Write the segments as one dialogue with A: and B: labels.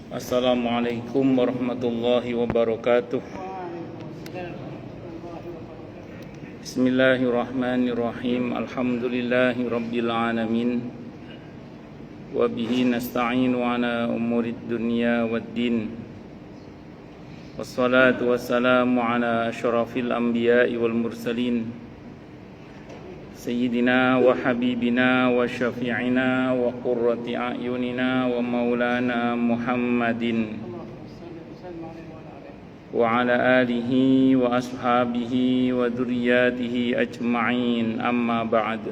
A: Assalamualaikum warahmatullahi wabarakatuh. Bismillahirrahmanirrahim. Alhamdulillahi rabbil alamin. Wa bihi nasta'inu ala umurid dunya waddin. Wassalatu wassalamu ala asyrafil anbiya'i wal mursalin, Sayyidina wa habibina wa syafi'ina wa qurrati a'yunina wa maulana Muhammadin wa ala alihi wa ashabihi wa dhurriyyatihi ajma'in, amma ba'd.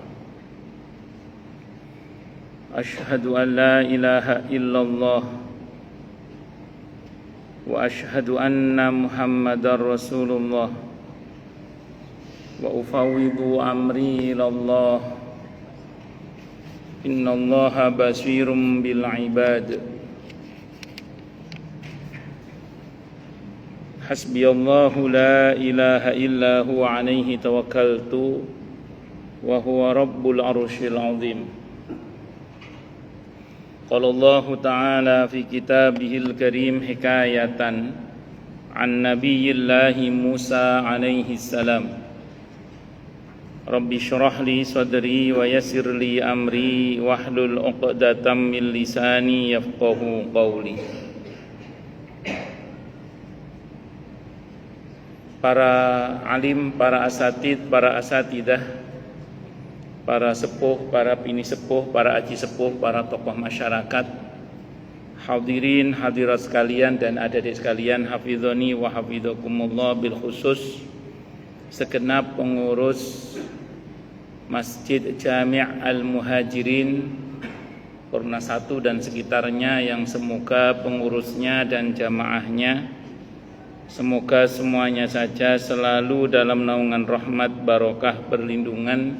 A: Ashhadu an la ilaha illallah wa ashhadu anna Muhammadar Rasulullah wa ufawwidu amri ilallah. Innallaha basirum bil ibad. Hasbiyallahu la ilaha illa huwa alaihi tawakkaltu wa huwa rabbul arsyil azim. Qala Allah ta'ala fi kitabihil karim hikayatan an nabiyillahi Musa alaihi salam. Rabbi syrah li sadri wa yassir li amri wahlul 'uqdatam min lisani yafqahu qawli. Para alim, para asatid, para asatidah, para sepuh, para bini sepuh, para aji sepuh, para tokoh masyarakat, hadirin hadirat sekalian dan adik-adik sekalian, hafizani wa hafizakumullah, bil khusus segenap pengurus Masjid Jami' Al-Muhajirin Purna 1 dan sekitarnya, yang semoga pengurusnya dan jamaahnya semoga semuanya saja selalu dalam naungan rahmat, barokah, perlindungan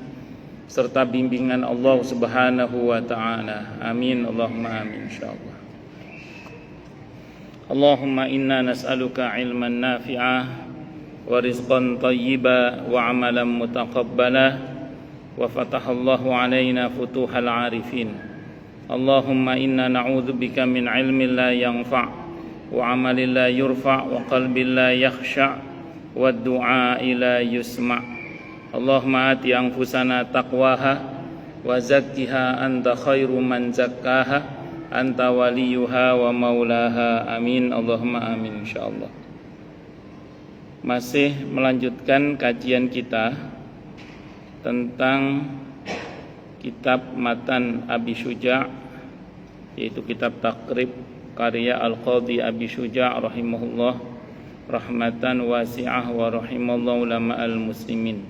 A: serta bimbingan Allah Subhanahu wa ta'ala. Amin, Allahumma amin, insyaallah. Allahumma inna nas'aluka ilman nafi'ah wa rizqan tayyiba wa amalan mutaqabbala wa fatahallahu alaina futuhal arifin. Allahumma inna na'udzubika min ilmin la yanfa' wa amalin la yurfa' wa qalbin la yakhsha' wa du'a la yusma'. Allahumma ati anfusana taqwaha wa zakkiha anta khairu man zakkaha anta waliyuha wa maulaha. Amin, Allahumma amin, insyaallah. Masih melanjutkan kajian kita tentang kitab Matan Abi Syuja', yaitu kitab takrib karya Al-Qadhi Abi Syuja' rahimahullah rahmatan wasi'ah wa rahimallahu ulama al-muslimin.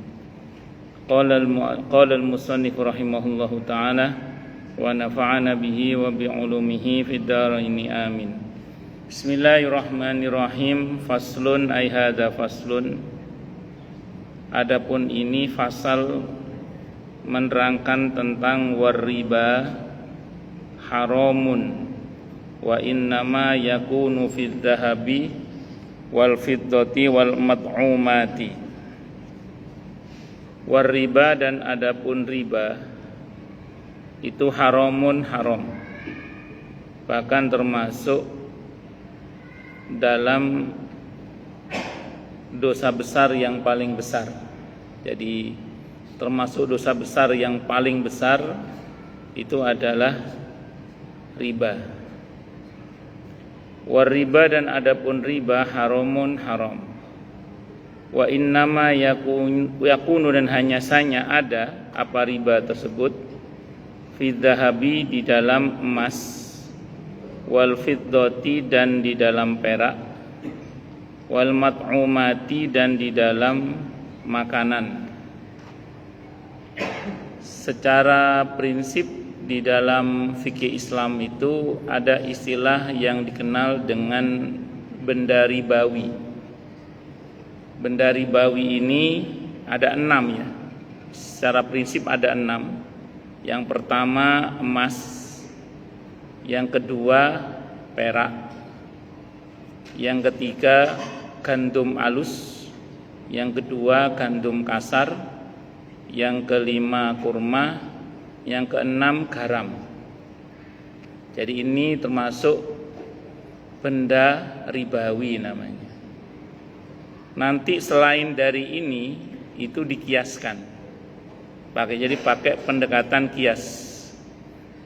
A: Qala al-musannif rahimahullahu ta'ala wa nafa'ana bihi wa bi'ulumihi fid dharaini amin. Bismillahirrahmanirrahim. Faslun ay hadza faslun. Adapun ini fasal menerangkan tentang wariba haramun wa innama yakunu fid dhahabi wal fiddati wal mat'umati. Wariba, dan adapun riba itu haramun, haram, bahkan termasuk dalam dosa besar yang paling besar. Jadi termasuk dosa besar yang paling besar itu adalah riba. Wariba, dan adapun riba haramun, haram. Wa innama yakunu, dan hanya saja ada apa riba tersebut, fi dhahabi, di dalam emas, wal fiddati, dan di dalam perak, wal mat'umati, dan di dalam makanan. Secara prinsip di dalam fikih Islam itu ada istilah yang dikenal dengan benda ribawi. Benda ribawi ini ada 6 ya. Secara prinsip ada 6. Yang pertama emas, yang kedua perak, yang ketiga gandum alus, yang kedua gandum kasar, yang kelima kurma, yang keenam garam. Jadi ini termasuk benda ribawi namanya. Nanti selain dari ini itu dikiaskan. Pakai pendekatan kias.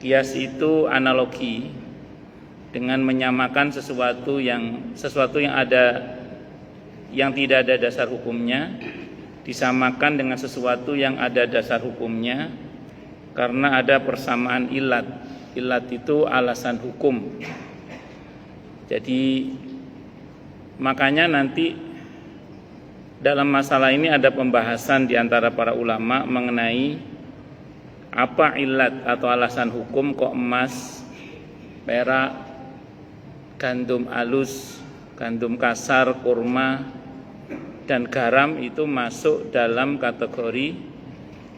A: Kias itu analogi dengan menyamakan sesuatu yang ada yang tidak ada dasar hukumnya disamakan dengan sesuatu yang ada dasar hukumnya karena ada persamaan ilat. Ilat itu alasan hukum. Jadi makanya nanti dalam masalah ini ada pembahasan di antara para ulama mengenai apa ilat atau alasan hukum kok emas, perak, gandum alus, gandum kasar, kurma, dan garam itu masuk dalam kategori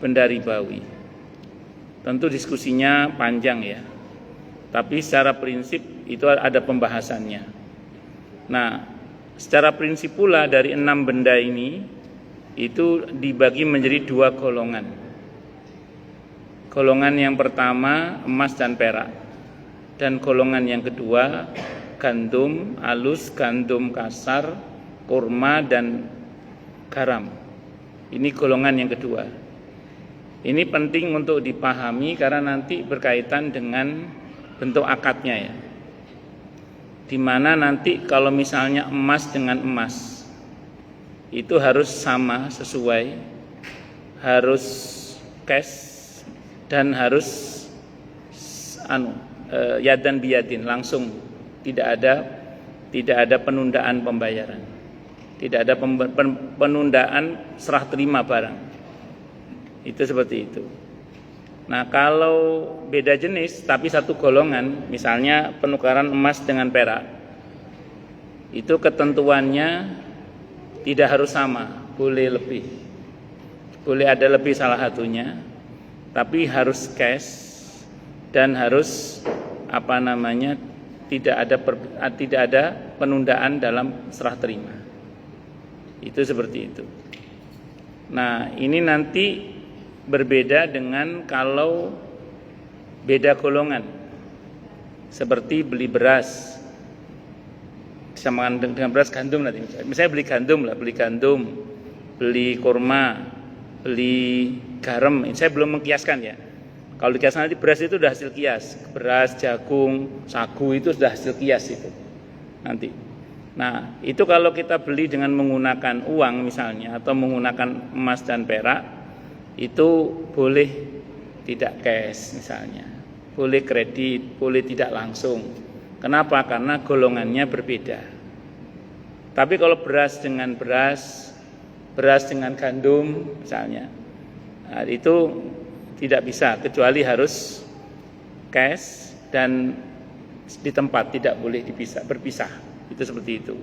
A: benda ribawi. Tentu diskusinya panjang ya, tapi secara prinsip itu ada pembahasannya. Nah, secara prinsip pula dari 6 benda ini itu dibagi menjadi 2 golongan. Golongan yang pertama emas dan perak, dan golongan yang kedua gandum alus, gandum kasar, kurma, dan garam. Ini golongan yang kedua. Ini penting untuk dipahami karena nanti berkaitan dengan bentuk akadnya ya. Dimana nanti kalau misalnya emas dengan emas itu harus sama, sesuai, harus cash dan harus yadan biyadin, langsung, tidak ada penundaan pembayaran, tidak ada penundaan serah terima barang. Itu seperti itu. Nah, kalau beda jenis tapi satu golongan, misalnya penukaran emas dengan perak, itu ketentuannya tidak harus sama, boleh lebih, boleh ada lebih salah satunya, tapi harus cash dan harus tidak ada penundaan dalam serah terima. Itu seperti itu. Nah, ini nanti berbeda dengan kalau beda golongan, seperti beli beras sama dengan beras gandum nanti. Misalnya beli gandum, beli kurma, beli garam. Saya belum mengkiaskan ya. Kalau dikiaskan nanti beras itu sudah hasil kias, beras, jagung, sagu itu sudah hasil kias itu nanti. Nah, itu kalau kita beli dengan menggunakan uang misalnya atau menggunakan emas dan perak, itu boleh tidak cash misalnya, boleh kredit, boleh tidak langsung. Kenapa? Karena golongannya berbeda. Tapi kalau beras dengan beras dengan gandum misalnya, nah, itu tidak bisa, kecuali harus cash dan di tempat, tidak boleh berpisah. Itu seperti itu.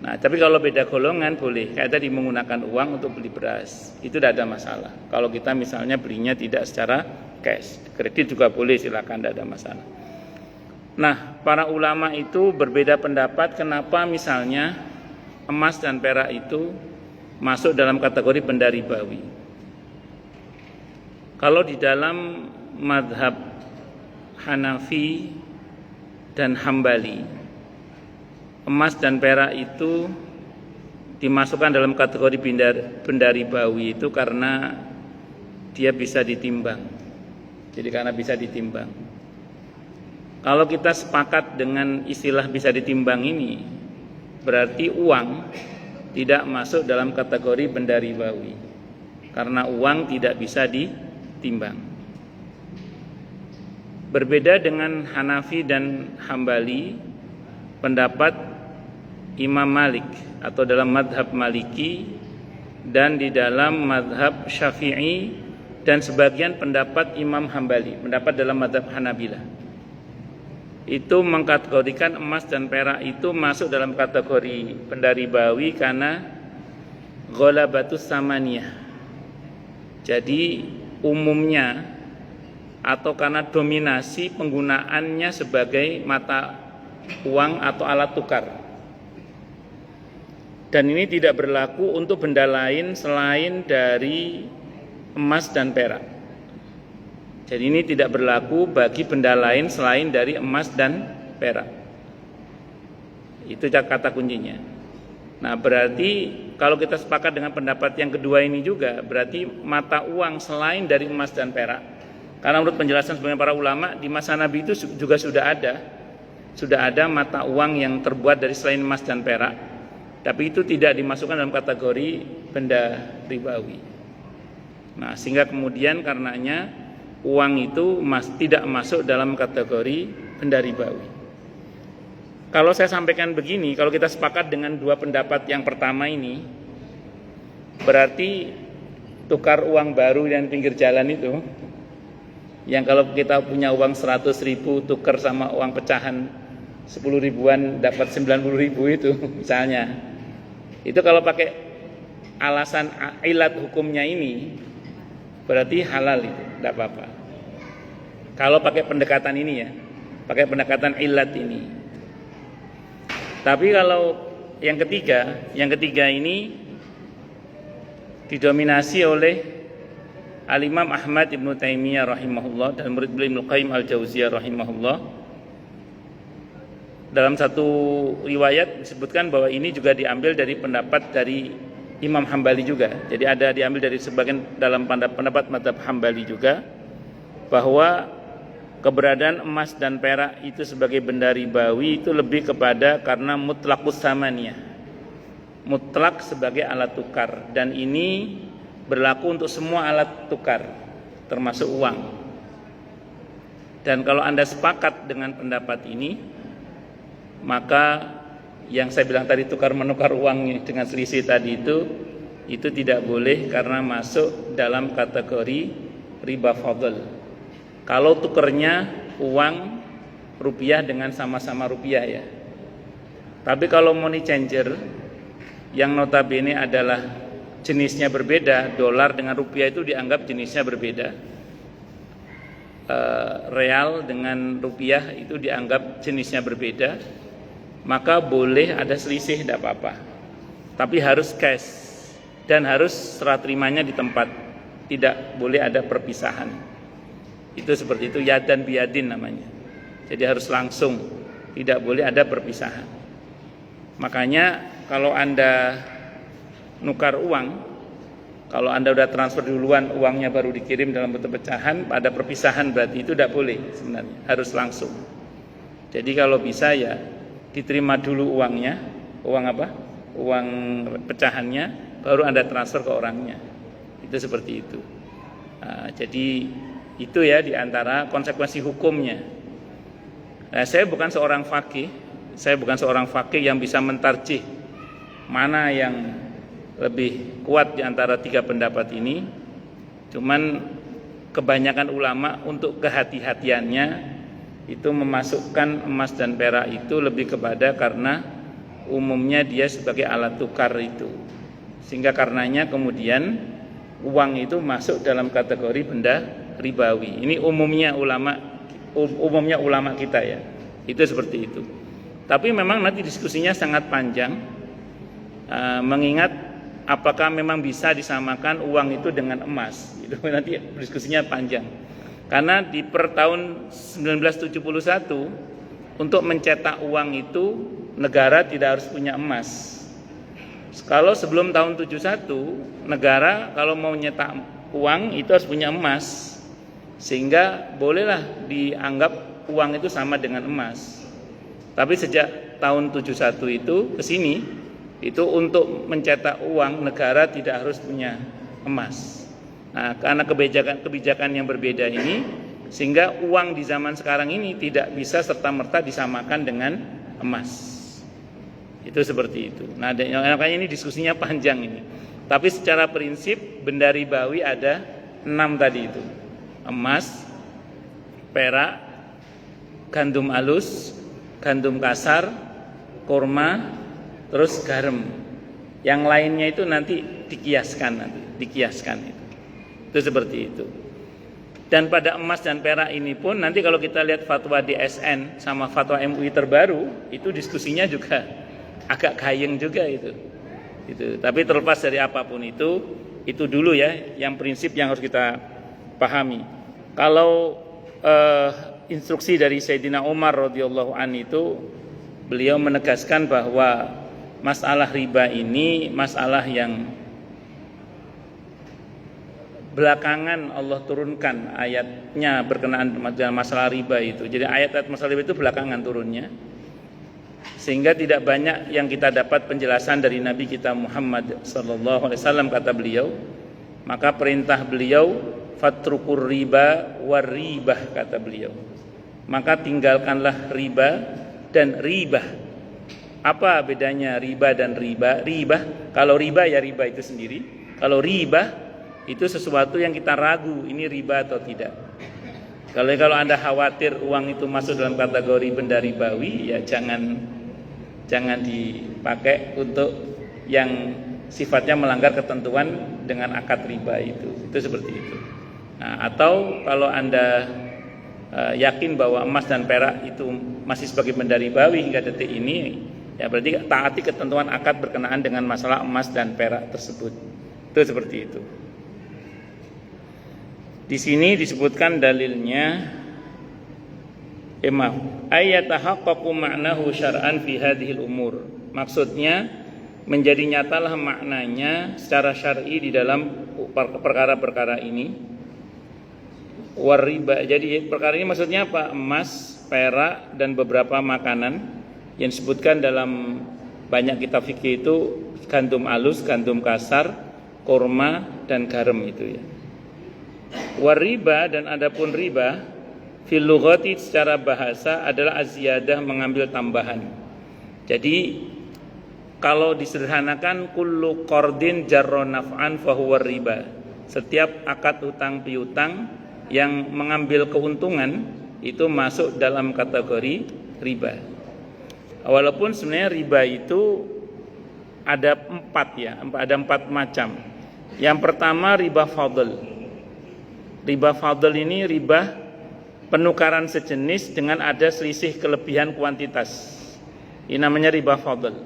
A: Nah, tapi kalau beda golongan boleh, kayak tadi menggunakan uang untuk beli beras, itu tidak ada masalah. Kalau kita misalnya belinya tidak secara cash, kredit juga boleh, silakan, tidak ada masalah. Nah, para ulama itu berbeda pendapat kenapa misalnya emas dan perak itu masuk dalam kategori benda ribawi. Kalau di dalam mazhab Hanafi dan Hambali, emas dan perak itu dimasukkan dalam kategori benda ribawi itu karena dia bisa ditimbang. Jadi karena bisa ditimbang. Kalau kita sepakat dengan istilah bisa ditimbang ini, berarti uang tidak masuk dalam kategori benda ribawi karena uang tidak bisa ditimbang. Berbeda dengan Hanafi dan Hambali, pendapat Imam Malik atau dalam madhab Maliki dan di dalam madhab Syafi'i dan sebagian pendapat Imam Hambali, pendapat dalam madhab Hanabilah, itu mengkategorikan emas dan perak itu masuk dalam kategori benda ribawi karena ghalabatus samaniyah. Jadi umumnya atau karena dominasi penggunaannya sebagai mata uang atau alat tukar. Dan ini tidak berlaku untuk benda lain selain dari emas dan perak. Jadi ini tidak berlaku bagi benda lain selain dari emas dan perak. Itu kata kuncinya. Nah, berarti kalau kita sepakat dengan pendapat yang kedua ini juga, berarti mata uang selain dari emas dan perak. Karena menurut penjelasan sebagian para ulama, di masa Nabi itu juga sudah ada mata uang yang terbuat dari selain emas dan perak. Tapi itu tidak dimasukkan dalam kategori benda ribawi. Nah, sehingga kemudian karenanya uang itu tidak masuk dalam kategori benda ribawi. Kalau saya sampaikan begini, kalau kita sepakat dengan dua pendapat yang pertama ini, berarti tukar uang baru yang pinggir jalan itu, yang kalau kita punya uang 100.000 tukar sama uang pecahan 10 ribuan dapat 90.000 itu misalnya, itu kalau pakai alasan ilat hukumnya ini, berarti halal itu, tidak apa-apa. Kalau pakai pendekatan ini ya, pakai pendekatan ilat ini. Tapi kalau yang ketiga ini didominasi oleh Al-Imam Ahmad Ibn Taimiyah rahimahullah dan murid beliau Ibnu Qayyim Al-Jauziyah rahimahullah. Dalam satu riwayat disebutkan bahwa ini juga diambil dari pendapat dari Imam Hambali juga. Jadi ada diambil dari sebagian dalam pendapat mazhab Hambali juga, bahwa keberadaan emas dan perak itu sebagai benda ribawi itu lebih kepada karena mutlaqus samaniyah, mutlak sebagai alat tukar, dan ini berlaku untuk semua alat tukar termasuk uang. Dan kalau Anda sepakat dengan pendapat ini, maka yang saya bilang tadi tukar menukar uang dengan selisih tadi itu tidak boleh karena masuk dalam kategori riba fadl. Kalau tukernya uang rupiah dengan sama-sama rupiah ya. Tapi kalau money changer yang notabene adalah jenisnya berbeda, dolar dengan rupiah itu dianggap jenisnya berbeda. Real dengan rupiah itu dianggap jenisnya berbeda, maka boleh ada selisih, tidak apa-apa. Tapi harus cash dan harus serah terimanya di tempat, tidak boleh ada perpisahan. Itu seperti itu, yadan biyadin namanya. Jadi harus langsung, tidak boleh ada perpisahan. Makanya kalau Anda nukar uang, kalau Anda udah transfer duluan, uangnya baru dikirim dalam bentuk pecahan, ada perpisahan berarti itu tidak boleh sebenarnya, harus langsung. Jadi kalau bisa ya diterima dulu uangnya, uang pecahannya, baru Anda transfer ke orangnya. Itu seperti itu. Nah, jadi itu ya diantara konsekuensi hukumnya. Nah, saya bukan seorang fakih yang bisa mentarjih mana yang lebih kuat diantara tiga pendapat ini. Cuman kebanyakan ulama untuk kehati-hatiannya itu memasukkan emas dan perak itu lebih kepada karena umumnya dia sebagai alat tukar itu, sehingga karenanya kemudian uang itu masuk dalam kategori benda ribawi. Ini umumnya ulama kita ya. Itu seperti itu. Tapi memang nanti diskusinya sangat panjang, mengingat apakah memang bisa disamakan uang itu dengan emas. Itu nanti diskusinya panjang. Karena di per tahun 1971 untuk mencetak uang itu negara tidak harus punya emas. Kalau sebelum tahun 71 negara kalau mau nyetak uang itu harus punya emas, sehingga bolehlah dianggap uang itu sama dengan emas. Tapi sejak tahun 71 itu ke sini, itu untuk mencetak uang negara tidak harus punya emas. Nah, karena kebijakan yang berbeda ini, sehingga uang di zaman sekarang ini tidak bisa serta-merta disamakan dengan emas. Itu seperti itu. Nah, makanya ini diskusinya panjang ini. Tapi secara prinsip benda ribawi ada 6 tadi itu. Emas, perak, gandum halus, gandum kasar, kurma, terus garam. Yang lainnya itu nanti dikiaskan itu. Itu seperti itu. Dan pada emas dan perak ini pun nanti kalau kita lihat fatwa DSN sama fatwa MUI terbaru, itu diskusinya juga agak gayeng juga itu. Tapi terlepas dari apapun itu dulu ya yang prinsip yang harus kita pahami. Kalau instruksi dari Sayyidina Umar radhiyallahu an itu beliau menegaskan bahwa masalah riba ini masalah yang belakangan Allah turunkan ayatnya berkenaan dengan masalah riba itu. Jadi ayat-ayat masalah riba itu belakangan turunnya, sehingga tidak banyak yang kita dapat penjelasan dari Nabi kita Muhammad sallallahu alaihi wasallam. Kata beliau, maka perintah beliau fatrukur riba waribah, kata beliau, maka tinggalkanlah riba dan ribah. Apa bedanya riba dan riba? Ribah, kalau riba ya riba itu sendiri. Kalau ribah itu sesuatu yang kita ragu ini riba atau tidak. Kalau Anda khawatir uang itu masuk dalam kategori benda ribawi, ya jangan dipakai untuk yang sifatnya melanggar ketentuan dengan akad riba itu seperti itu. Nah, atau kalau Anda yakin bahwa emas dan perak itu masih sebagai benda ribawi hingga detik ini, ya berarti taati ketentuan akad berkenaan dengan masalah emas dan perak tersebut. Itu seperti itu. Di sini disebutkan dalilnya, ayatahaqqaqu ma'nahu syar'an fi hadhil umur. Maksudnya menjadi nyatalah maknanya secara syar'i di dalam perkara-perkara ini. Wariba. Jadi perkara ini maksudnya apa? Emas, perak dan beberapa makanan yang disebutkan dalam banyak kitab fikih itu gandum alus, gandum kasar, kurma dan garam itu ya. Wariba, dan adapun riba fil lughati secara bahasa adalah aziyadah, mengambil tambahan. Jadi kalau disederhanakan kullu qardin jarra naf'an fahuwa riba. Setiap akad utang piutang yang mengambil keuntungan itu masuk dalam kategori riba. Walaupun sebenarnya riba itu ada empat macam. Yang pertama riba fadl. Riba fadl ini riba penukaran sejenis dengan ada selisih kelebihan kuantitas. Ini namanya riba fadl.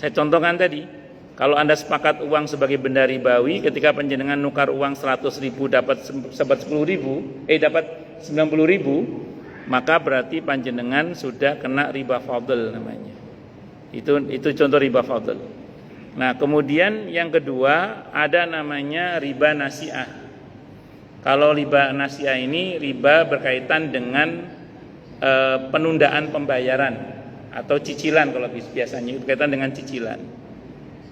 A: Saya contohkan tadi, kalau Anda sepakat uang sebagai benda ribawi, ketika panjenengan nukar uang 100.000 dapat 10.000, dapat 90.000, maka berarti panjenengan sudah kena riba fadl namanya. Itu contoh riba fadl. Nah, kemudian yang kedua ada namanya riba nasi'ah. Kalau riba nasi'ah ini riba berkaitan dengan penundaan pembayaran atau cicilan, kalau biasanya berkaitan dengan cicilan.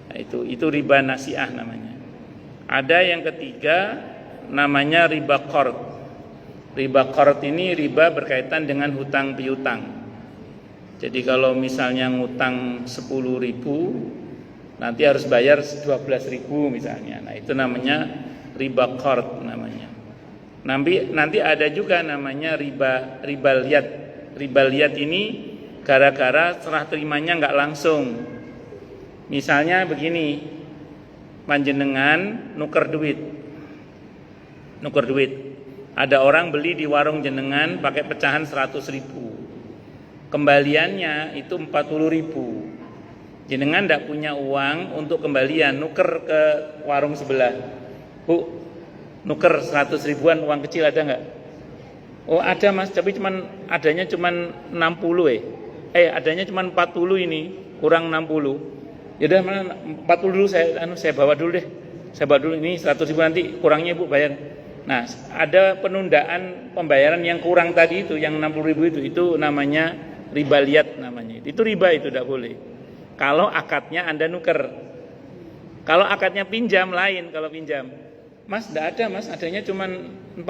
A: Nah, itu riba nasi'ah namanya. Ada yang ketiga namanya riba qard. Riba qard ini riba berkaitan dengan hutang piutang. Jadi kalau misalnya ngutang 10.000 nanti harus bayar 12.000 misalnya. Nah, itu namanya riba qard namanya. Nanti ada juga namanya riba liat. Riba liat ini gara-gara serah terimanya nggak langsung. Misalnya begini, panjenengan nuker duit. Ada orang beli di warung jenengan pakai pecahan 100.000. Kembaliannya itu 40.000. Jenengan nggak punya uang untuk kembalian, nuker ke warung sebelah. Bu, nuker 100 ribuan uang kecil ada nggak? Oh ada mas, tapi adanya cuman 60 adanya cuman 40 ini, kurang 60. Yaudah mana 40 dulu saya bawa dulu deh. Saya bawa dulu ini 100 ribu, nanti kurangnya ibu bayar. Nah, ada penundaan pembayaran yang kurang tadi itu, yang 60 ribu itu namanya riba liat namanya. Itu riba, itu tidak boleh. Kalau akadnya Anda nuker. Kalau akadnya pinjam lain, kalau pinjam. Mas, enggak ada mas, adanya cuma 40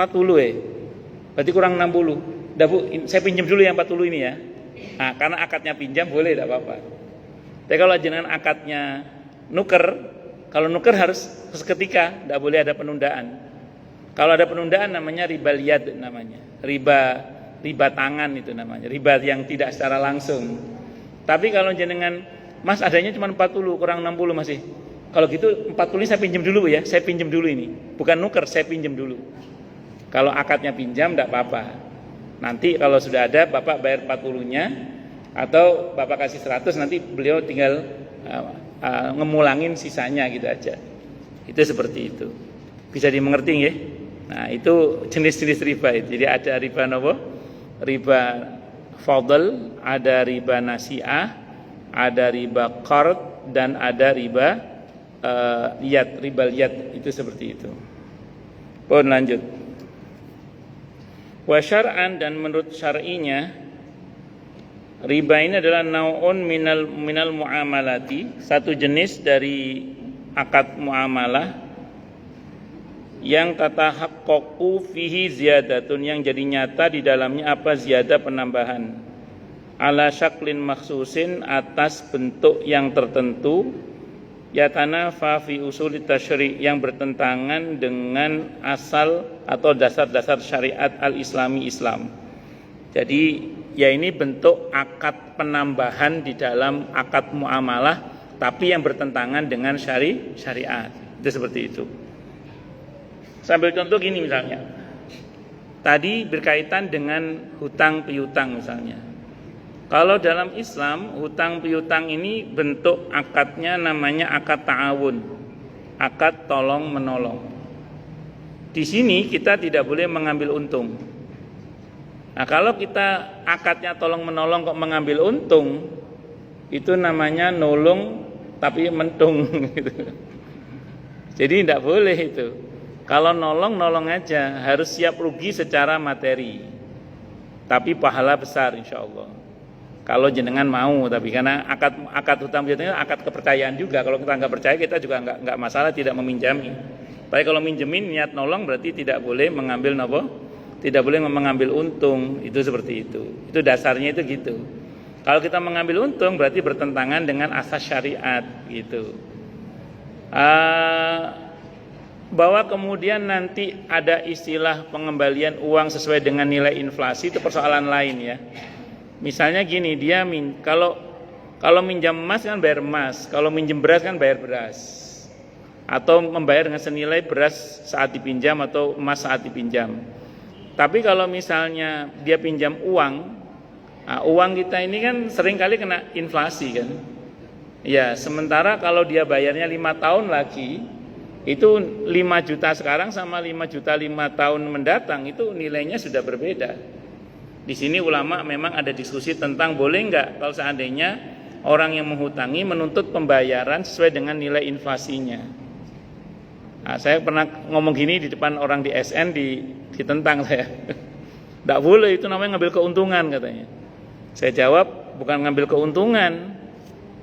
A: berarti kurang 60. Dah bu, saya pinjam dulu yang 40 ini ya. Nah, karena akadnya pinjam boleh, tidak apa-apa. Tapi kalau jenengan akadnya nuker, kalau nuker harus seketika, tidak boleh ada penundaan. Kalau ada penundaan namanya riba liad namanya. Riba tangan itu namanya. Riba yang tidak secara langsung. Tapi kalau jenengan, mas adanya cuma 40, kurang 60 masih. Kalau gitu 40 ini saya pinjam dulu ya, saya pinjam dulu ini. Bukan nuker, saya pinjam dulu. Kalau akadnya pinjam tidak apa-apa. Nanti kalau sudah ada Bapak bayar 40-nya atau Bapak kasih 100, nanti beliau tinggal ngemulangin sisanya gitu aja. Itu seperti itu. Bisa dimengerti ya? Nah, itu jenis-jenis riba itu. Jadi ada riba nopo? Riba fadl, ada riba nasi'ah, ada riba qard dan ada riba ribal yad, itu seperti itu. Pun lanjut. Wa syar'an, dan menurut syar'inya riba ini adalah nau'un minal muamalati, satu jenis dari akad muamalah yang tatahaqqaqu fihi ziyadatun, yang jadi nyata di dalamnya apa, ziyadah, penambahan, ala syaklin makhsusin, atas bentuk yang tertentu, yatanafa fi usul tasyri', yang bertentangan dengan asal atau dasar-dasar syariat al-islami, Islam. Jadi ya ini bentuk akad penambahan di dalam akad muamalah, tapi yang bertentangan dengan syariat. Itu seperti itu. Sambil contoh gini misalnya. Tadi berkaitan dengan hutang piutang misalnya. Kalau dalam Islam, hutang piutang ini bentuk akadnya namanya akad ta'awun, akad tolong menolong. Di sini kita tidak boleh mengambil untung. Nah, kalau kita akadnya tolong menolong kok mengambil untung, itu namanya nolong tapi mentung gitu. Jadi tidak boleh itu. Kalau nolong aja, harus siap rugi secara materi, tapi pahala besar insya Allah. Kalau jenengan mau, tapi karena akad hutang piutang itu akad kepercayaan juga. Kalau kita nggak percaya, kita juga nggak masalah tidak meminjami. Tapi kalau minjemin niat nolong, berarti tidak boleh mengambil tidak boleh mengambil untung. Itu seperti itu. Itu dasarnya itu gitu. Kalau kita mengambil untung, berarti bertentangan dengan asas syariat gitu. Bahwa kemudian nanti ada istilah pengembalian uang sesuai dengan nilai inflasi, itu persoalan lain ya. Misalnya gini, dia kalau minjam emas kan bayar emas, kalau minjem beras kan bayar beras, atau membayar dengan senilai beras saat dipinjam atau emas saat dipinjam. Tapi kalau misalnya dia pinjam uang, uang kita ini kan sering kali kena inflasi kan. Ya, sementara kalau dia bayarnya 5 tahun lagi, itu 5 juta sekarang sama 5 juta 5 tahun mendatang, itu nilainya sudah berbeda. Di sini ulama memang ada diskusi tentang boleh nggak kalau seandainya orang yang menghutangi menuntut pembayaran sesuai dengan nilai inflasinya. Nah, saya pernah ngomong gini di depan orang di SN, ditentang saya. Nggak boleh, itu namanya ngambil keuntungan katanya. Saya jawab, bukan ngambil keuntungan,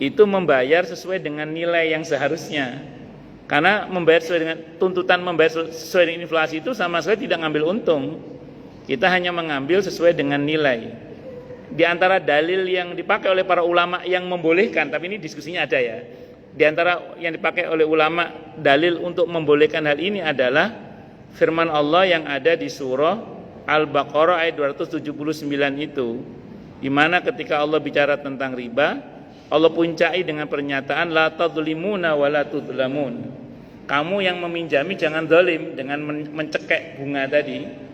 A: itu membayar sesuai dengan nilai yang seharusnya. Karena membayar sesuai dengan tuntutan membayar sesuai dengan inflasi itu sama sekali tidak ngambil untung. Kita hanya mengambil sesuai dengan nilai. Di antara dalil yang dipakai oleh para ulama yang membolehkan, tapi ini diskusinya ada ya. Di antara yang dipakai oleh ulama dalil untuk membolehkan hal ini adalah firman Allah yang ada di surah Al-Baqarah ayat 279 itu, di mana ketika Allah bicara tentang riba, Allah puncai dengan pernyataan la tadzlimuna wa la tudzlamun. Kamu yang meminjami jangan zalim dengan mencekek bunga tadi.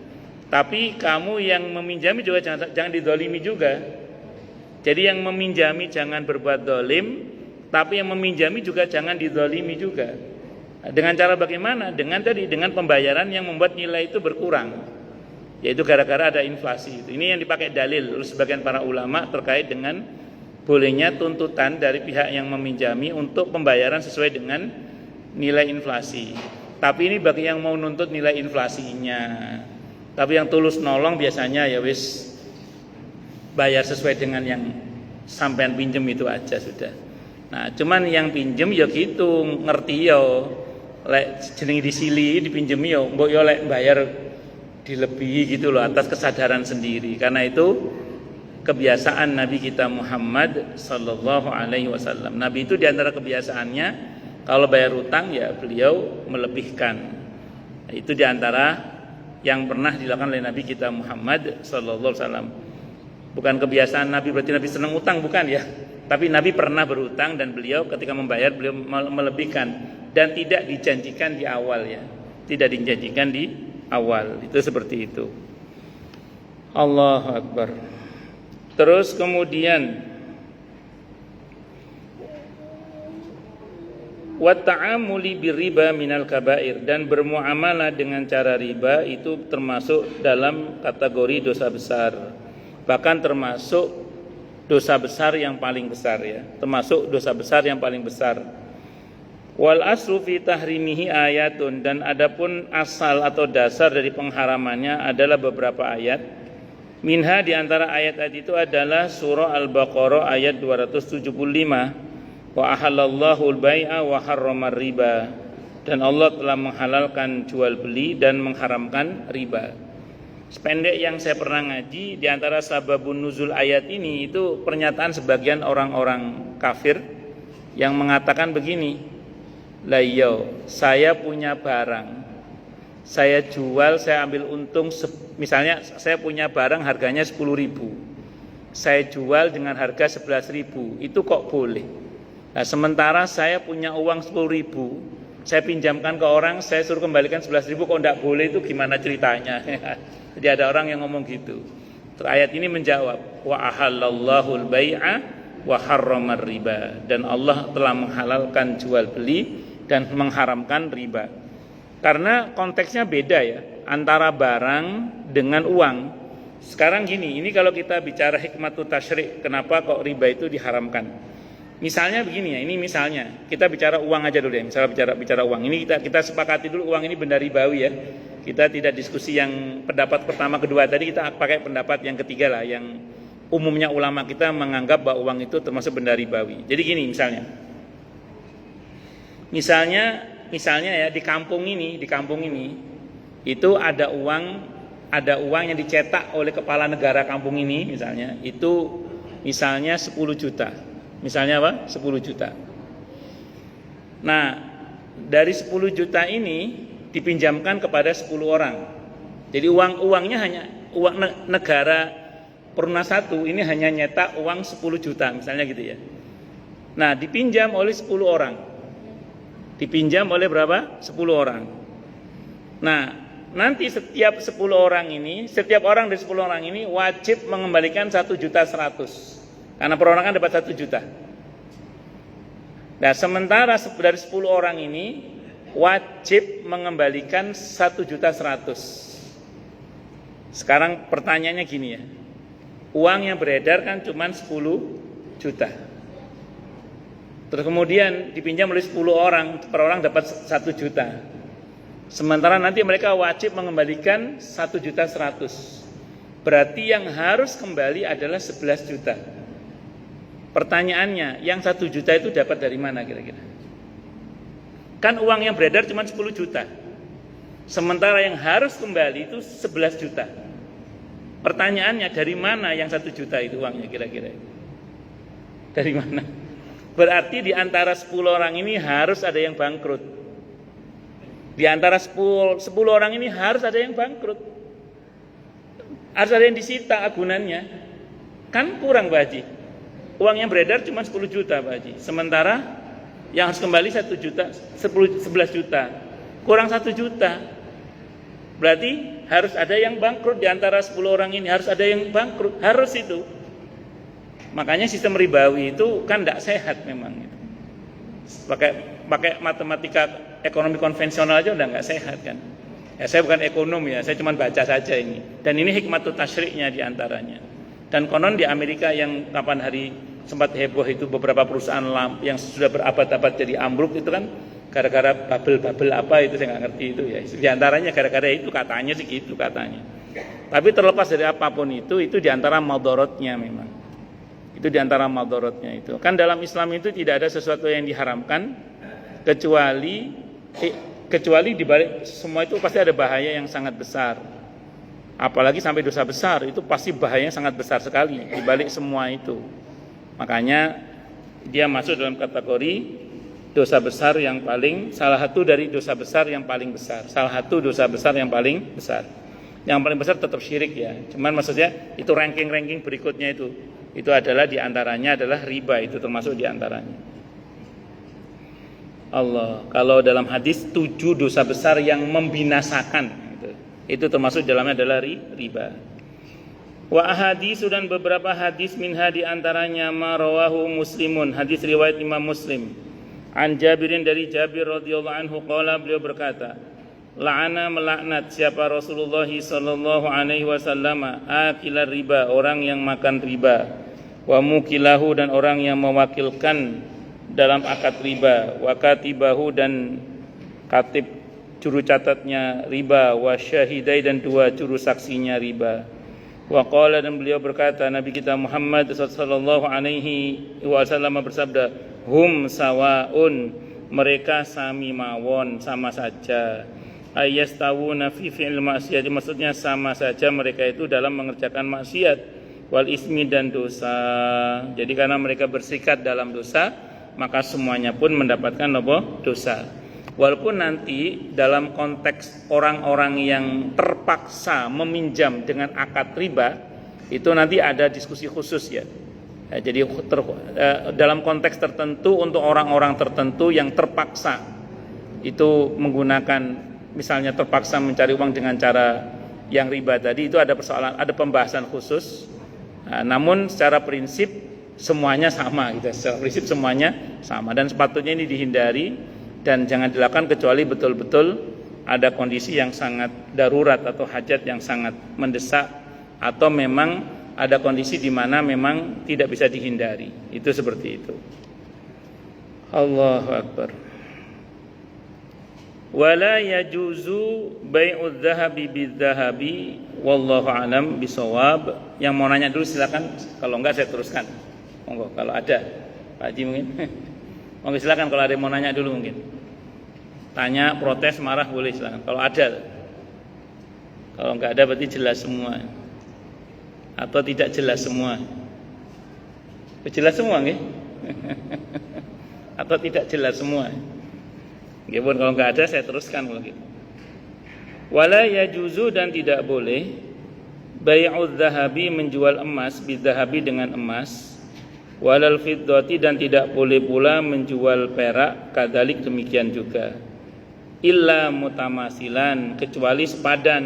A: Tapi kamu yang meminjami juga jangan dizalimi juga. Jadi yang meminjami jangan berbuat zalim, tapi yang meminjami juga jangan dizalimi juga. Dengan cara bagaimana? Dengan pembayaran yang membuat nilai itu berkurang. Yaitu gara-gara ada inflasi itu. Ini yang dipakai dalil oleh sebagian para ulama terkait dengan bolehnya tuntutan dari pihak yang meminjami untuk pembayaran sesuai dengan nilai inflasi. Tapi ini bagi yang mau nuntut nilai inflasinya. Tapi yang tulus nolong biasanya ya wis bayar sesuai dengan yang sampean pinjem itu aja sudah. Nah, cuman yang pinjem ya gitu, ngerti ya lek jenenge disili dipinjemi ya mbok ya lek bayar dilebihi gitu loh atas kesadaran sendiri. Karena itu kebiasaan Nabi kita Muhammad sallallahu alaihi wasallam. Nabi itu di antara kebiasaannya kalau bayar utang ya beliau melebihkan. Itu di antara yang pernah dilakukan oleh Nabi kita Muhammad sallallahu alaihi wasallam. Bukan kebiasaan Nabi berarti Nabi senang utang, bukan ya. Tapi Nabi pernah berutang dan beliau ketika membayar beliau melebihkan dan tidak dijanjikan di awal ya. Tidak dijanjikan di awal. Itu seperti itu. Allahu Akbar. Terus kemudian wa ta'amuli birriba minal kabair, dan bermuamalah dengan cara riba itu termasuk dalam kategori dosa besar, bahkan termasuk dosa besar yang paling besar ya, termasuk dosa besar yang paling besar. Wal aslu fi tahrimihi ayatun, dan adapun asal atau dasar dari pengharamannya adalah beberapa ayat. Minha, di antara ayat-ayat itu adalah surah Al-Baqarah ayat 275. Wa ahallallahu al-bai'a wa harramar riba, dan Allah telah menghalalkan jual beli dan mengharamkan riba. Sependek yang saya pernah ngaji, di antara sababun nuzul ayat ini itu pernyataan sebagian orang-orang kafir yang mengatakan begini, lah iya, saya punya barang, saya jual, saya ambil untung, misalnya saya punya barang harganya 10.000, saya jual dengan harga 11.000, itu kok boleh? Nah, sementara saya punya uang 10.000, saya pinjamkan ke orang, saya suruh kembalikan 11.000, kok enggak boleh, itu gimana ceritanya? Jadi ada orang yang ngomong gitu. Terus ayat ini menjawab, wa ahallallahu al-bai'a wa harramar riba, dan Allah telah menghalalkan jual beli dan mengharamkan riba. Karena konteksnya beda ya, antara barang dengan uang. Sekarang gini, ini kalau kita bicara hikmatut tasyri', kenapa kok riba itu diharamkan? Misalnya begini ya, ini misalnya kita bicara uang aja dulu ya. Misalnya bicara uang. Ini kita sepakati dulu uang ini benda ribawi ya. Kita tidak diskusi yang pendapat pertama kedua tadi, kita pakai pendapat yang ketiga lah, yang umumnya ulama kita menganggap bahwa uang itu termasuk benda ribawi. Jadi gini misalnya ya, di kampung ini itu ada uang yang dicetak oleh kepala negara kampung ini, misalnya 10 juta. Misalnya apa? 10 juta. Nah, dari 10 juta ini dipinjamkan kepada 10 orang. Jadi uangnya hanya uang negara Perumna 1 ini hanya nyetak uang 10 juta misalnya gitu ya. Nah, dipinjam oleh 10 orang. Dipinjam oleh berapa? 10 orang. Nah, nanti setiap orang dari 10 orang ini wajib mengembalikan 1.100.000. Karena perorangan dapat 1 juta. Nah, sementara dari 10 orang ini wajib mengembalikan 1.100.000. Sekarang pertanyaannya gini ya, uang yang beredar kan cuma 10 juta. Terus kemudian dipinjam oleh 10 orang, per orang dapat 1 juta. Sementara nanti mereka wajib mengembalikan 1.100.000. Berarti yang harus kembali adalah 11 juta. Pertanyaannya, yang 1 juta itu dapat dari mana kira-kira? Kan uang yang beredar cuma 10 juta. Sementara yang harus kembali itu 11 juta. Pertanyaannya, dari mana yang 1 juta itu uangnya kira-kira? Dari mana? Berarti di antara 10 orang ini harus ada yang bangkrut. Di antara 10 orang ini harus ada yang bangkrut. Harus ada yang disita agunannya. Kan kurang Pak Haji. Uang yang beredar cuma 10 juta Pak Haji. Sementara yang harus kembali 1 juta, 11 juta. Kurang 1 juta. Berarti harus ada yang bangkrut di antara 10 orang ini. Harus ada yang bangkrut. Harus itu. Makanya sistem ribawi itu kan tidak sehat memang. Pakai matematika ekonomi konvensional aja udah nggak sehat kan. Ya, saya bukan ekonom ya, saya cuma baca saja ini. Dan ini hikmatut tasyri'nya di antaranya. Dan konon di Amerika yang kapan hari sempat heboh itu beberapa perusahaan yang sudah berabad-abad jadi ambruk itu kan gara-gara bubble apa itu saya nggak ngerti itu ya. Di antaranya gara-gara itu katanya sih gitu katanya. Tapi terlepas dari apapun itu di antara madorotnya memang. Itu di antara madorotnya itu. Kan dalam Islam itu tidak ada sesuatu yang diharamkan kecuali di balik semua itu pasti ada bahaya yang sangat besar. Apalagi sampai dosa besar, itu pasti bahayanya sangat besar sekali di balik semua itu. Makanya dia masuk dalam kategori dosa besar yang paling, salah satu dari dosa besar yang paling besar. Salah satu dosa besar yang paling besar. Yang paling besar tetap syirik ya. Cuman maksudnya itu ranking berikutnya itu adalah diantaranya adalah riba, itu termasuk diantaranya. Allah, kalau dalam hadis 7 dosa besar yang membinasakan, itu termasuk dalamnya adalah riba. Wa ahadits, dan beberapa hadis minha diantaranya ma rawahu Muslimun, hadis riwayat Imam Muslim. An Jabirin, dari Jabir radhiyallahu anhu qala, beliau berkata, la'ana, melaknat siapa Rasulullah sallallahu alaihi wasallam akilar riba, orang yang makan riba. wa mukilahu dan orang yang mewakilkan dalam akad riba, wa katibahu dan katib juru catatnya riba, wa syahidai dan dua juru saksinya riba. Wa qala dan beliau berkata, Nabi kita Muhammad sallallahu alaihi wasallam bersabda, hum sawaun, mereka sami mawon, sama saja. Ayastawuna fi fi'il maksiat, maksudnya sama saja mereka itu dalam mengerjakan maksiat, wal ismi dan dosa. Jadi karena mereka bersikat dalam dosa, maka semuanya pun mendapatkan dosa. Walaupun nanti dalam konteks orang-orang yang terpaksa meminjam dengan akad riba, itu nanti ada diskusi khusus ya. Jadi dalam konteks tertentu untuk orang-orang tertentu yang terpaksa itu menggunakan, misalnya terpaksa mencari uang dengan cara yang riba tadi, itu ada persoalan, ada pembahasan khusus. Namun secara prinsip semuanya sama gitu. Secara prinsip semuanya sama dan sepatutnya ini dihindari dan jangan dilakukan kecuali betul-betul ada kondisi yang sangat darurat atau hajat yang sangat mendesak, atau memang ada kondisi di mana memang tidak bisa dihindari. Itu seperti itu. Allahu Akbar. Wala yajuzu bai'udz dzahabi bidz-dzahabi wallahu alam bisawab. Yang mau nanya dulu silakan, kalau enggak saya teruskan. Monggo kalau ada. Pak Haji mungkin. Monggo silakan kalau ada yang mau nanya dulu mungkin. Tanya, protes, marah boleh silakan. Kalau ada. Kalau enggak ada berarti jelas semua. Atau tidak jelas semua. Jelas semua nggih? Atau tidak jelas semua. Nggih pun kalau enggak ada saya teruskan kalau gitu. Wala yajuzu dan tidak boleh bai'udz dzahabi menjual emas bidzahabi dengan emas, walal fiddati dan tidak boleh pula menjual perak, kadzalik demikian juga. Illa mutamasilan, kecuali sepadan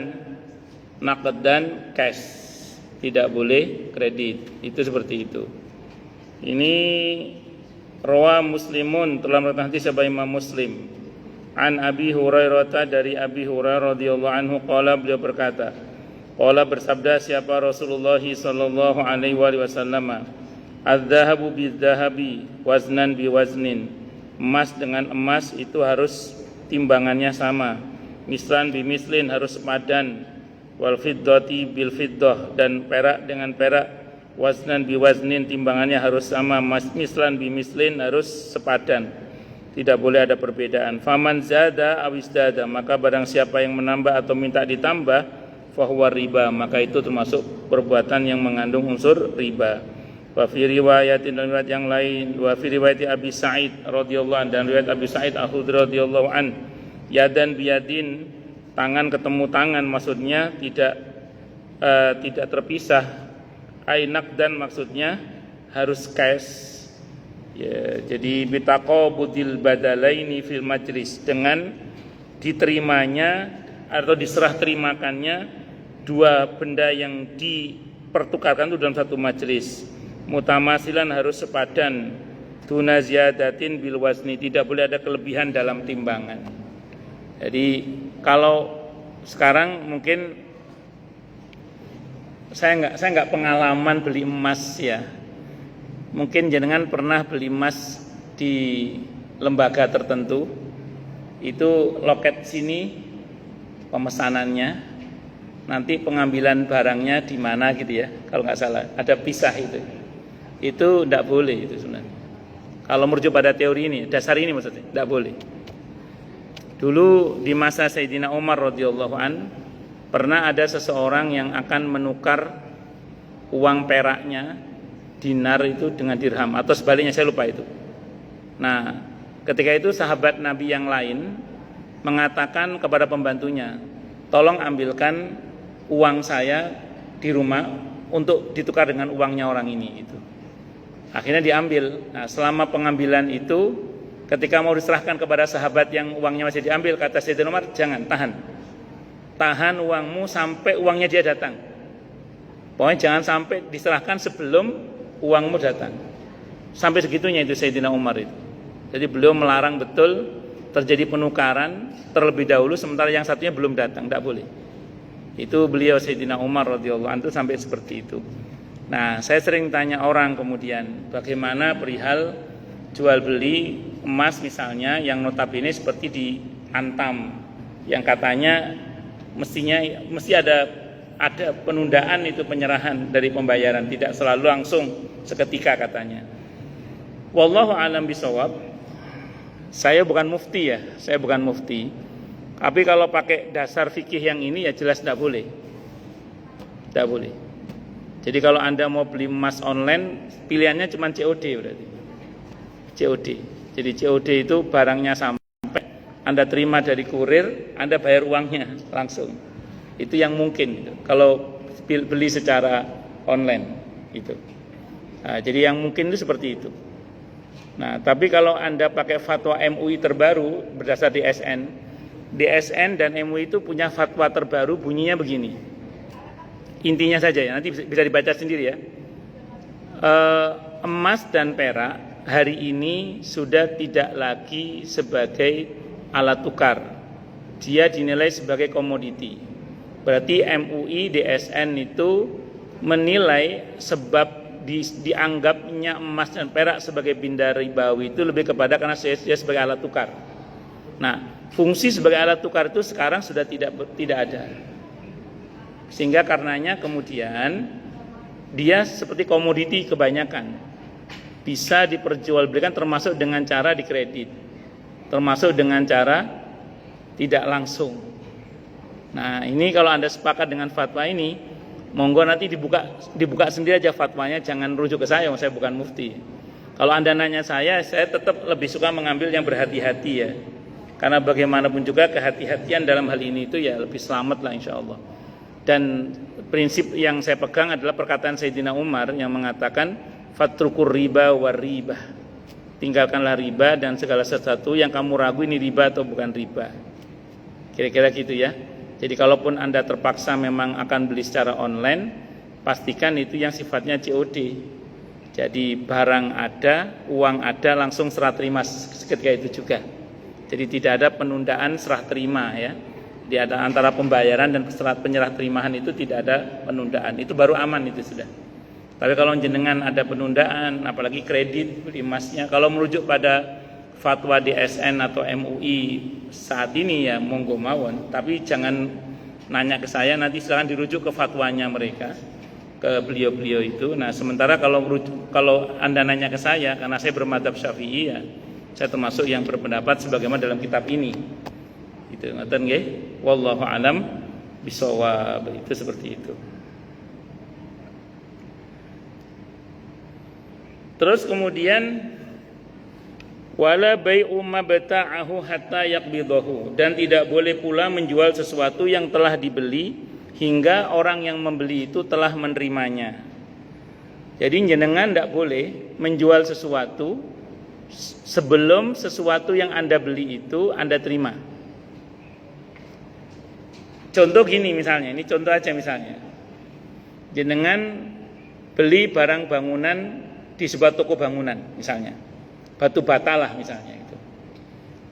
A: naqd dan cash. Tidak boleh kredit. Itu seperti itu. Ini rawa Muslimun, telah meriwayatkan hadis dari Imam Muslim. An Abi Hurairah, dari Abi Hurairah radhiyallahu anhu qala, beliau berkata, qala bersabda siapa Rasulullah sallallahu alaihi wasallam, adz-dzahabu bidz-dzahabi waznan biwaznin, emas dengan emas itu harus timbangannya sama, mislan bimislin harus sepadan, wal fiddati bil fiddah dan perak dengan perak, waznan biwaznin timbangannya harus sama, mislan bimislin harus sepadan, tidak boleh ada perbedaan. Faman zada awisdada, maka barang siapa yang menambah atau minta ditambah, fahuwa riba, maka itu termasuk perbuatan yang mengandung unsur riba. Wa fi riwayatin, dan riwayat yang lain, wa fi riwayati Abi Sa'id radhiyallahu an, dan riwayat Abi Sa'id Al-Khudri radhiyallahu an, yadan biyadin, tangan ketemu tangan, maksudnya tidak terpisah. Ainak dan maksudnya harus cash. Ya, jadi bitaqabudil badalaini fil majlis, dengan diterimanya atau diserah terimakannya dua benda yang dipertukarkan itu dalam satu majlis. Mutamasilan harus sepadan, duna ziyadatin bil wazni, tidak boleh ada kelebihan dalam timbangan. Jadi kalau sekarang mungkin saya nggak pengalaman beli emas ya. Mungkin jenengan pernah beli emas di lembaga tertentu, itu loket sini pemesanannya, nanti pengambilan barangnya di mana gitu ya, kalau nggak salah ada pisah itu tidak boleh itu sebenarnya. Kalau merujuk pada teori ini, dasar ini maksudnya tidak boleh. Dulu di masa Sayyidina Umar radhiyallahu an, pernah ada seseorang yang akan menukar uang peraknya, dinar itu dengan dirham, atau sebaliknya saya lupa itu. Nah, ketika itu sahabat Nabi yang lain mengatakan kepada pembantunya, tolong ambilkan uang saya di rumah untuk ditukar dengan uangnya orang ini itu. Akhirnya diambil. Nah, selama pengambilan itu, ketika mau diserahkan kepada sahabat yang uangnya masih diambil, kata Sayyidina Umar, jangan, tahan uangmu sampai uangnya dia datang. Pokoknya jangan sampai diserahkan sebelum uangmu datang. Sampai segitunya itu Sayyidina Umar itu. Jadi beliau melarang betul terjadi penukaran terlebih dahulu sementara yang satunya belum datang, tidak boleh. Itu beliau Sayyidina Umar radhiyallahu anhu sampai seperti itu. Nah, saya sering tanya orang kemudian, bagaimana perihal jual beli emas misalnya yang notabene seperti di Antam, yang katanya mesti ada penundaan itu penyerahan dari pembayaran, tidak selalu langsung seketika katanya. Wallahu a'lam bishawab. Saya bukan mufti ya, Tapi kalau pakai dasar fikih yang ini ya jelas tidak boleh. Tidak boleh. Jadi kalau Anda mau beli emas online, pilihannya cuma COD berarti. COD. Jadi COD itu barangnya sampai, Anda terima dari kurir, Anda bayar uangnya langsung. Itu yang mungkin gitu. Kalau beli secara online itu. Nah, jadi yang mungkin itu seperti itu. Nah, tapi kalau Anda pakai fatwa MUI terbaru berdasar DSN dan MUI itu punya fatwa terbaru, bunyinya begini. Intinya saja ya, nanti bisa dibaca sendiri ya. Emas dan perak hari ini sudah tidak lagi sebagai alat tukar. Dia dinilai sebagai komoditi. Berarti MUI DSN itu menilai sebab dianggapnya emas dan perak sebagai benda ribawi itu lebih kepada karena dia sebagai alat tukar. Nah, fungsi sebagai alat tukar itu sekarang sudah tidak ada. Sehingga karenanya kemudian dia seperti komoditi kebanyakan. Bisa diperjualbelikan termasuk dengan cara dikredit. Termasuk dengan cara tidak langsung. Nah, ini kalau Anda sepakat dengan fatwa ini, monggo nanti dibuka sendiri aja fatwanya, jangan rujuk ke saya bukan mufti. Kalau Anda nanya saya tetap lebih suka mengambil yang berhati-hati ya. Karena bagaimanapun juga kehati-hatian dalam hal ini itu ya lebih selamat lah insyaallah. Dan prinsip yang saya pegang adalah perkataan Sayyidina Umar yang mengatakan fatrukur riba war riba. Tinggalkanlah riba dan segala sesuatu yang kamu ragu ini riba atau bukan riba. Kira-kira gitu ya. Jadi kalaupun Anda terpaksa memang akan beli secara online, pastikan itu yang sifatnya COD. Jadi barang ada, uang ada, langsung serah terima seketika itu juga. Jadi tidak ada penundaan serah terima ya. Di antara pembayaran dan penyerah terimahan itu tidak ada penundaan. Itu baru aman itu sudah. Tapi kalau jenengan ada penundaan, apalagi kredit beli emasnya, kalau merujuk pada fatwa DSN atau MUI saat ini ya monggo mawon, tapi jangan nanya ke saya, nanti silakan dirujuk ke fatwanya mereka, ke beliau-beliau itu. Nah, sementara kalau Anda nanya ke saya, karena saya bermadzhab Syafi'i ya, saya termasuk yang berpendapat sebagaimana dalam kitab ini. Itu ngoten nggih. Wallahu alam bisawab. Itu seperti itu. Terus kemudian wala bai'u mabta'ahu hatta yaqbidahu, dan tidak boleh pula menjual sesuatu yang telah dibeli hingga orang yang membeli itu telah menerimanya. Jadi jenengan tidak boleh menjual sesuatu sebelum sesuatu yang Anda beli itu Anda terima. Contoh gini misalnya, ini contoh aja misalnya. Jenengan beli barang bangunan di sebuah toko bangunan misalnya. Batu bata lah misalnya itu.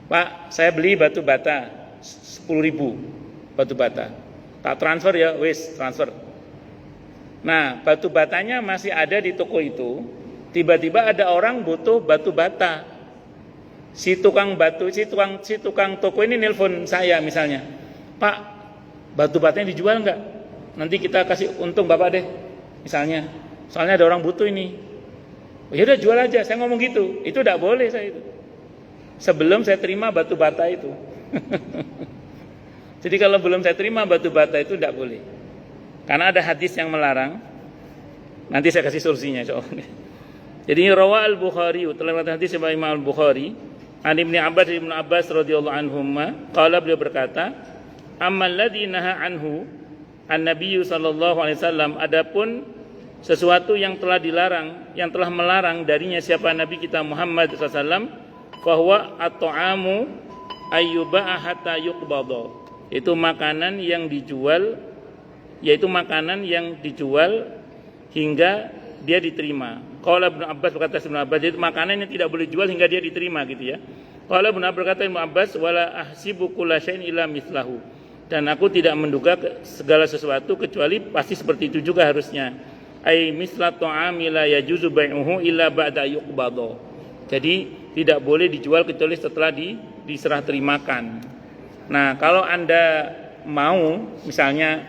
A: Pak, saya beli batu bata 10.000 batu bata. Tak transfer ya, wis transfer. Nah, batu batanya masih ada di toko itu. Tiba-tiba ada orang butuh batu bata. Si tukang toko ini nelpon saya misalnya. Pak, batu batanya dijual enggak? Nanti kita kasih untung Bapak deh. Misalnya. Soalnya ada orang butuh ini. Oh, ya udah jual aja, saya ngomong gitu. Itu tidak boleh saya itu. Sebelum saya terima batu bata itu. Jadi kalau belum saya terima batu bata itu tidak boleh. Karena ada hadis yang melarang. Nanti saya kasih solusinya soalnya. Jadi rawa al-Bukhari, telah mengatakan hadis dari Imam al-Bukhari, an Ibnu Abbas radhiyallahu anhuma, qala beliau berkata, ammal ladzi naha anhu an-nabiy sallallahu alaihi wasallam, adapun sesuatu yang telah dilarang, yang telah melarang darinya siapa Nabi kita Muhammad SAW, bahwa at-ta'amu ayyuba'a hatta yuqbadha, itu makanan yang dijual, yaitu makanan yang dijual hingga dia diterima. Qala Ibnu Abbas, berkata Ibnu Abbas, itu makanan yang tidak boleh dijual hingga dia diterima gitu ya. Qala Ibnu Abbas, berkata Ibnu Abbas, wala ahsibu kulla syai'in illa mithlahu, dan aku tidak menduga segala sesuatu kecuali pasti seperti itu juga harusnya. Ai misla ta'ami la yajuzu bai'uhu illa ba'da yuqbadha. Jadi tidak boleh dijual kecuali setelah diserah terimakan. Nah, kalau Anda mau misalnya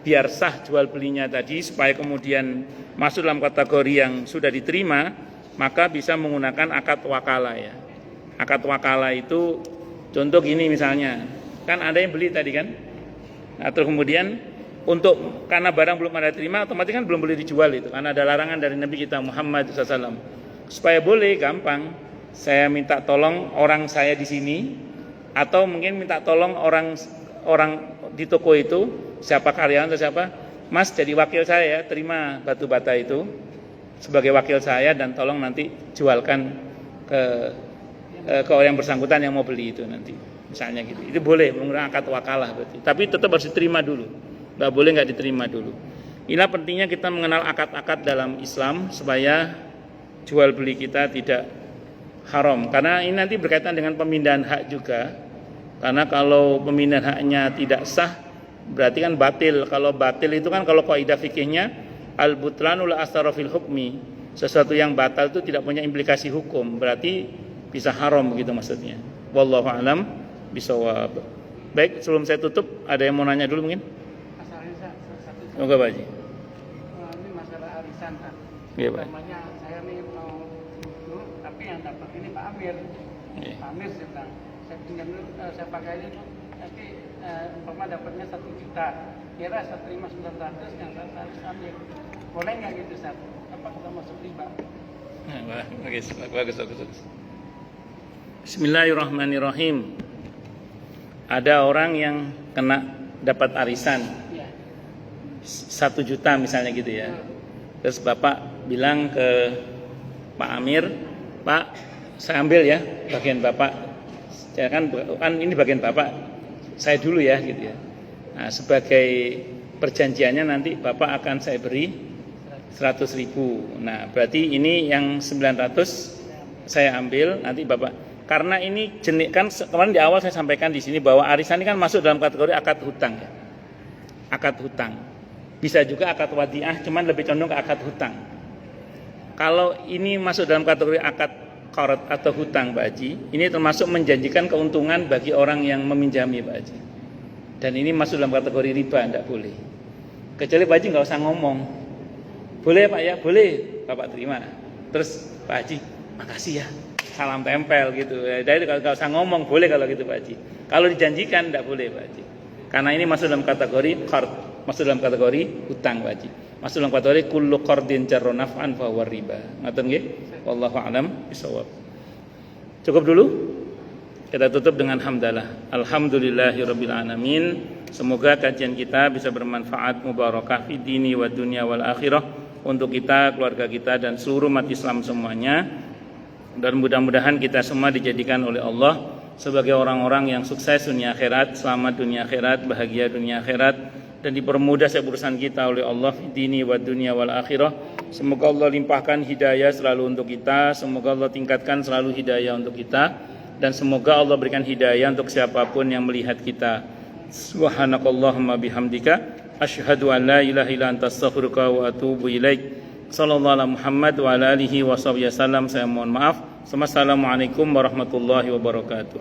A: biar sah jual belinya tadi supaya kemudian masuk dalam kategori yang sudah diterima, maka bisa menggunakan akad wakalah ya. Akad wakalah itu contoh gini misalnya, kan ada yang beli tadi kan. Nah, terus kemudian karena barang belum ada terima, otomatis kan belum boleh dijual itu. Karena ada larangan dari Nabi kita Muhammad SAW. Supaya boleh, gampang. Saya minta tolong orang saya di sini, atau mungkin minta tolong orang di toko itu, siapa karyawan atau siapa, Mas jadi wakil saya ya, terima batu bata itu sebagai wakil saya dan tolong nanti jualkan ke orang yang bersangkutan yang mau beli itu nanti. Misalnya gitu. Itu boleh menggunakan akad wakalah berarti. Tapi tetap harus diterima dulu. Nggak boleh nggak diterima dulu. Inilah pentingnya kita mengenal akad-akad dalam Islam supaya jual beli kita tidak haram. Karena ini nanti berkaitan dengan pemindahan hak juga. Karena kalau pemindahan haknya tidak sah, berarti kan batil. Kalau batil itu kan kalau kaidah fikihnya al-butlanu la asara fil hukmi. Sesuatu yang batal itu tidak punya implikasi hukum. Berarti bisa haram begitu maksudnya. Wallahu a'lam bishawab. Baik, sebelum saya tutup ada yang mau nanya dulu mungkin? Semoga Pak Haji.
B: Ini masalah arisan Pak.
A: Iya Pak.
B: Namanya saya nih mau dulu, tapi yang dapat ini Pak Amir.
A: Iya.
B: Pak Amir saya bilang, saya pinjam dulu, saya pakai ini tuh, nanti umpama dapatnya 1 juta, kira saya terima 900, yang saya harus ambil. Boleh nggak gitu Ustaz? Apa kita masuk riba?
A: Bagus. Bismillahirrahmanirrahim. Ada orang yang dapat arisan 1 juta misalnya gitu ya. Terus Bapak bilang ke Pak Amir, Pak saya ambil ya bagian Bapak, ya kan ini bagian Bapak, saya dulu ya gitu ya. Nah sebagai perjanjiannya nanti Bapak akan saya beri 100.000. Nah berarti ini yang 900 saya ambil, nanti Bapak, karena ini jenis kan kemarin di awal saya sampaikan di sini bahwa arisan ini kan masuk dalam kategori akad hutang ya. Akad hutang. Bisa juga akad wadiah, cuman lebih condong ke akad hutang. Kalau ini masuk dalam kategori akad qard atau hutang Pak Haji, ini termasuk menjanjikan keuntungan bagi orang yang meminjami Pak Haji. Dan ini masuk dalam kategori riba, tidak boleh. Kecuali Pak Haji nggak usah ngomong. Boleh Pak ya, boleh Bapak terima. Terus Pak Haji, makasih ya, salam tempel gitu. Jadi nggak usah ngomong, boleh kalau gitu Pak Haji. Kalau dijanjikan tidak boleh Pak Haji. Karena ini masuk dalam kategori qard, masuk dalam kategori hutang Pak Haji. Masuk dalam kategori kullu qardin jarra naf'an fa huwa riba. Ngoten nggih? Wallahu a'lam bishawab. Cukup dulu. Kita tutup dengan hamdalah. Alhamdulillahirabbil alamin. Semoga kajian kita bisa bermanfaat, mubarakah fi dini wa dunya wal akhirah untuk kita, keluarga kita dan seluruh umat Islam semuanya. Dan mudah-mudahan kita semua dijadikan oleh Allah sebagai orang-orang yang sukses dunia akhirat, selamat dunia akhirat, bahagia dunia akhirat, dan dipermudah setiap urusan kita oleh Allah fi dini wa dunya wal akhirah. Semoga Allah limpahkan hidayah selalu untuk kita, semoga Allah tingkatkan selalu hidayah untuk kita, dan semoga Allah berikan hidayah untuk siapapun yang melihat kita. Subhanakallahumma bihamdika asyhadu an la ilaha illa anta astaghfiruka wa atubu ilaik. Sallallahu alaihi Muhammad wa ala alihi wa sahbihi wasallam. Saya mohon maaf. Assalamualaikum warahmatullahi wabarakatuh.